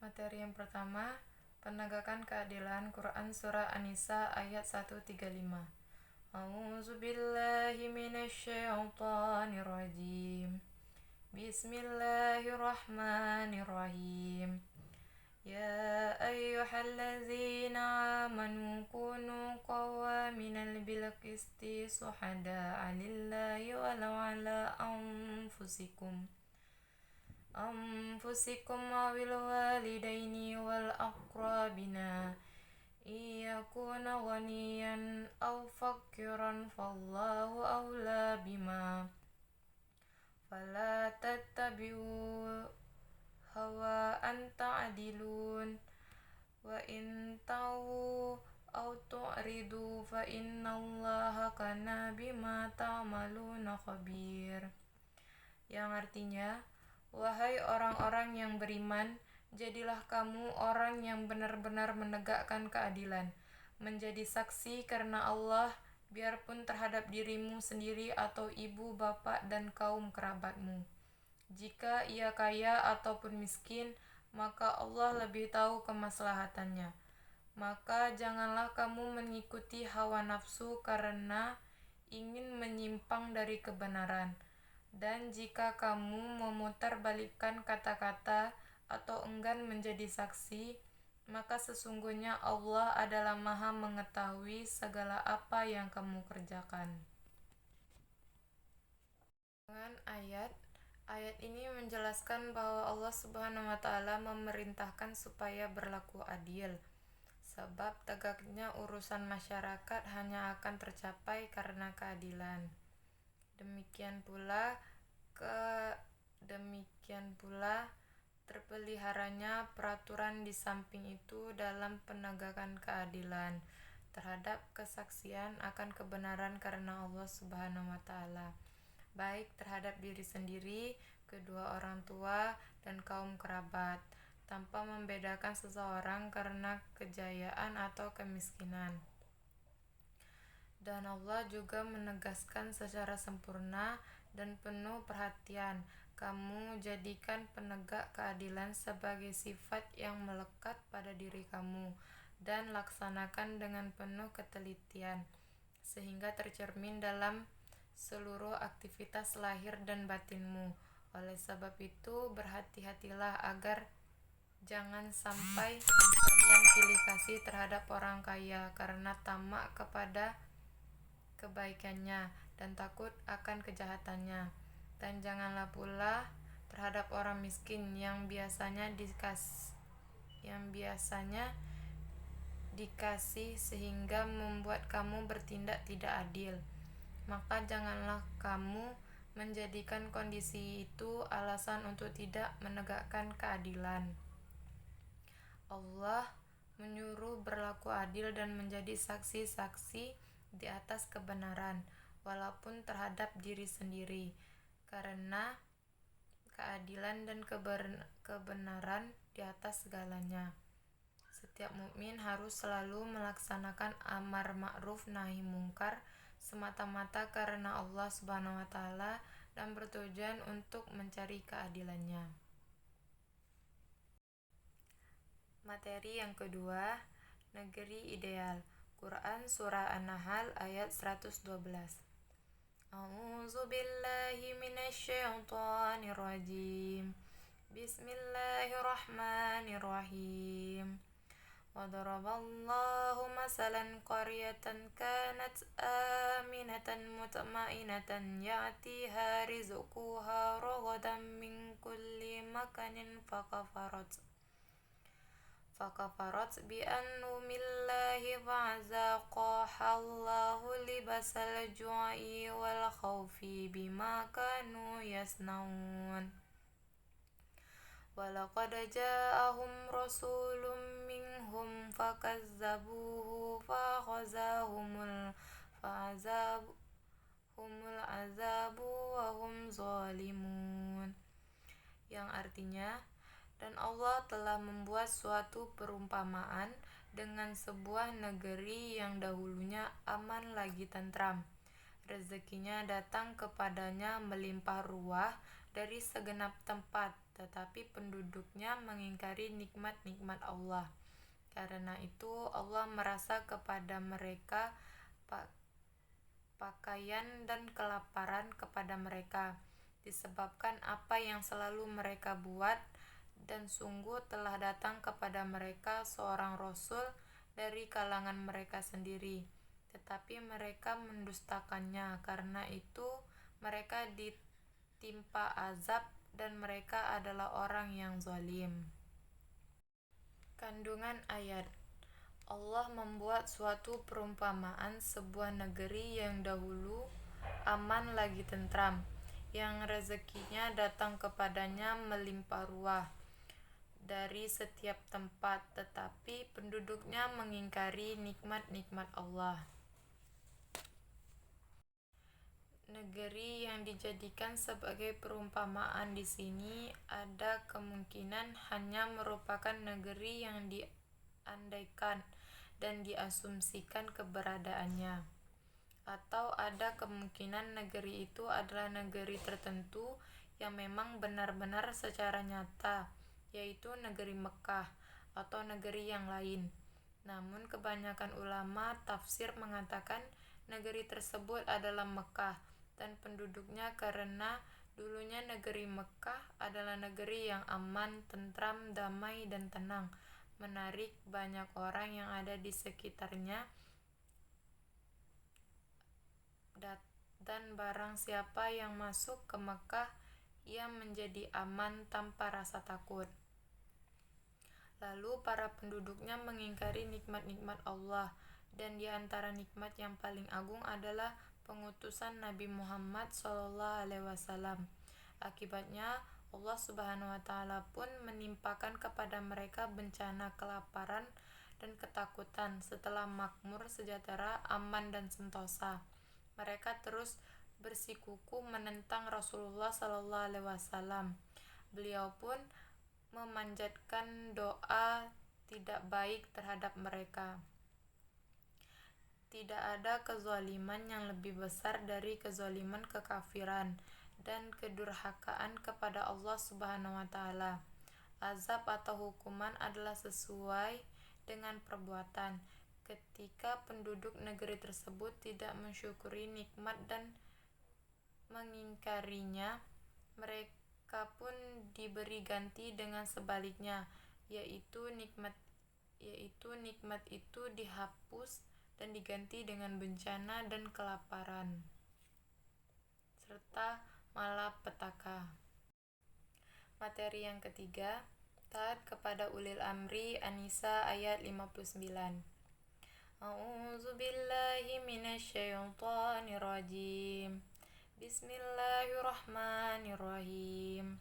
Materi yang pertama, penegakan keadilan. Quran Surah An-Nisa ayat 135. A'udzu billahi minasyaitonir rajim. Bismillahirrahmanirrahim. Ya ayyuhallazina amanu kunu qawwaminal bil qisti syuhada'a lillahi walau ala anfusikum awil walidaini wal aqrabina iyakuna ghaniyan aw faqiran fallahu awla bima fala tattabi'u hawa an ta'dilun wa in ta'u aw tu'ridu fa innallaha kana bima ta'maluna khabir. Yang artinya, wahai orang-orang yang beriman, jadilah kamu orang yang benar-benar menegakkan keadilan, menjadi saksi karena Allah, biarpun terhadap dirimu sendiri atau ibu, bapak, dan kaum kerabatmu. Jika ia kaya ataupun miskin, maka Allah lebih tahu kemaslahatannya. Maka janganlah kamu mengikuti hawa nafsu karena ingin menyimpang dari kebenaran. Dan jika kamu memutarbalikkan kata-kata atau enggan menjadi saksi, maka sesungguhnya Allah adalah Maha mengetahui segala apa yang kamu kerjakan. Dengan ayat ini menjelaskan bahwa Allah Subhanahu wa taala memerintahkan supaya berlaku adil. Sebab tegaknya urusan masyarakat hanya akan tercapai karena keadilan. Demikian pula terpeliharanya peraturan di samping itu dalam penegakan keadilan terhadap kesaksian akan kebenaran karena Allah Subhanahu wa taala, baik terhadap diri sendiri, kedua orang tua, dan kaum kerabat, tanpa membedakan seseorang karena kejayaan atau kemiskinan. Dan Allah juga menegaskan secara sempurna dan penuh perhatian, kamu jadikan penegak keadilan sebagai sifat yang melekat pada diri kamu, dan laksanakan dengan penuh ketelitian, sehingga tercermin dalam seluruh aktivitas lahir dan batinmu. Oleh sebab itu, berhati-hatilah agar jangan sampai kalian pilih kasih terhadap orang kaya karena tamak kepada kebaikannya dan takut akan kejahatannya. Dan janganlah pula terhadap orang miskin yang biasanya dikasih sehingga membuat kamu bertindak tidak adil. Maka janganlah kamu menjadikan kondisi itu alasan untuk tidak menegakkan keadilan. Allah menyuruh berlaku adil dan menjadi saksi-saksi di atas kebenaran, walaupun terhadap diri sendiri, karena keadilan dan kebenaran di atas segalanya. Setiap mukmin harus selalu melaksanakan amar ma'ruf nahi mungkar semata-mata karena Allah Subhanahu wa taala dan bertujuan untuk mencari keadilannya. Materi yang kedua, negeri ideal. Quran Surah An-Nahl ayat 112. A'udzu billahi minasyaitonir rajim. Bismillahirrahmanirrahim. وضرب الله مثلا قرية كانت آمنة مطمئنة يأتيها رزقها رغدا من كل مكان فكفرت بأنعم الله فأذاقها الله لباس الجوع والخوف بما كانوا يصنعون ولقد جاءهم رسول منهم فكذبوه فأخذهم العذاب وهم ظالمون. Yang artinya, dan Allah telah membuat suatu perumpamaan dengan sebuah negeri yang dahulunya aman lagi tentram. Rezekinya datang kepadanya melimpah ruah dari segenap tempat, tetapi penduduknya mengingkari nikmat-nikmat Allah. Karena itu Allah merasa kepada mereka pakaian dan kelaparan kepada mereka, disebabkan apa yang selalu mereka buat, dan sungguh telah datang kepada mereka seorang rasul dari kalangan mereka sendiri, tetapi mereka mendustakannya. Karena itu mereka ditimpa azab dan mereka adalah orang yang zalim. Kandungan ayat. Allah membuat suatu perumpamaan sebuah negeri yang dahulu aman lagi tentram, yang rezekinya datang kepadanya melimpah ruah dari setiap tempat, tetapi penduduknya mengingkari nikmat-nikmat Allah. Negeri yang dijadikan sebagai perumpamaan di sini ada kemungkinan hanya merupakan negeri yang diandaikan dan diasumsikan keberadaannya, atau ada kemungkinan negeri itu adalah negeri tertentu yang memang benar-benar secara nyata, yaitu negeri Mekkah atau negeri yang lain. Namun kebanyakan ulama tafsir mengatakan negeri tersebut adalah Mekkah dan penduduknya, karena dulunya negeri Mekkah adalah negeri yang aman, tentram, damai, dan tenang, menarik banyak orang yang ada di sekitarnya, dan barang siapa yang masuk ke Mekkah ia menjadi aman tanpa rasa takut. Lalu para penduduknya mengingkari nikmat-nikmat Allah, dan di antara nikmat yang paling agung adalah pengutusan Nabi Muhammad SAW. Akibatnya Allah Subhanahu wa Ta'ala pun menimpakan kepada mereka bencana kelaparan dan ketakutan. Setelah makmur, sejahtera, aman, dan sentosa, mereka terus bersikukuh menentang Rasulullah SAW. Beliau pun memanjatkan doa tidak baik terhadap mereka. Tidak ada kezaliman yang lebih besar dari kezaliman kekafiran dan kedurhakaan kepada Allah Subhanahu wa Ta'ala. Azab atau hukuman adalah sesuai dengan perbuatan. Ketika penduduk negeri tersebut tidak mensyukuri nikmat dan mengingkarinya, mereka pun diberi ganti dengan sebaliknya, yaitu nikmat itu dihapus dan diganti dengan bencana dan kelaparan serta malapetaka. Materi yang ketiga, taat kepada ulil amri. An-Nisa ayat 59. A'udzu billahi minasyaitonir rajim. Bismillahirrahmanirrahim.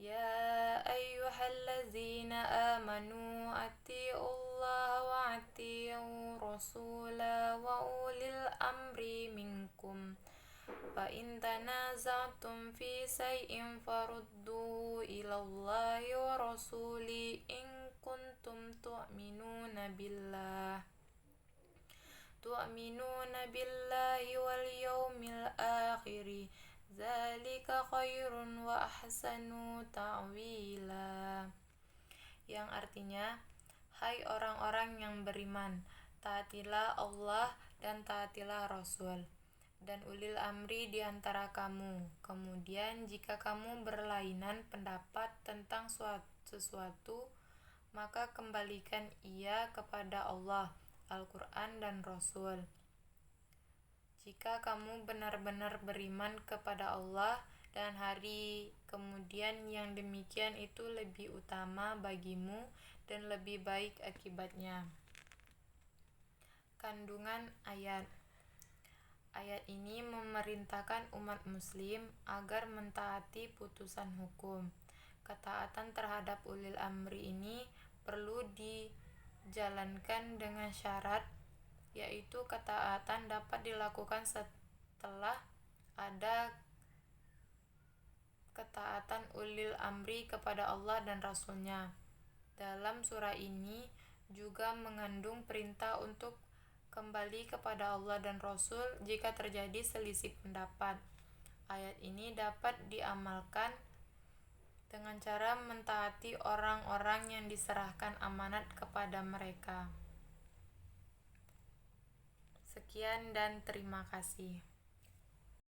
Ya ayyuhallazina amanu atiiullaha wa atiiur rasula wa ulil amri minkum. Fa in tanaza'tum fi shay'in farudduhu ilallahi wa rasuli in kuntum tu'minuna billahi wal yawmil akhir. Zalika khairun wa ahsanu ta'wila. Yang artinya, hai orang-orang yang beriman, taatilah Allah dan taatilah Rasul dan ulil amri di antara kamu. Kemudian jika kamu berlainan pendapat tentang sesuatu, maka kembalikan ia kepada Allah, Al-Quran, dan Rasul. Jika kamu benar-benar beriman kepada Allah dan hari kemudian, yang demikian itu lebih utama bagimu dan lebih baik akibatnya. Kandungan ayat. Ayat ini memerintahkan umat muslim agar mentaati putusan hukum. Ketaatan terhadap ulil amri ini perlu dijalankan dengan syarat, yaitu ketaatan dapat dilakukan setelah ada ketaatan ulil amri kepada Allah dan Rasul-Nya. Dalam surah ini juga mengandung perintah untuk kembali kepada Allah dan Rasul jika terjadi selisih pendapat. Ayat ini dapat diamalkan dengan cara mentaati orang-orang yang diserahkan amanat kepada mereka. Sekian dan terima kasih.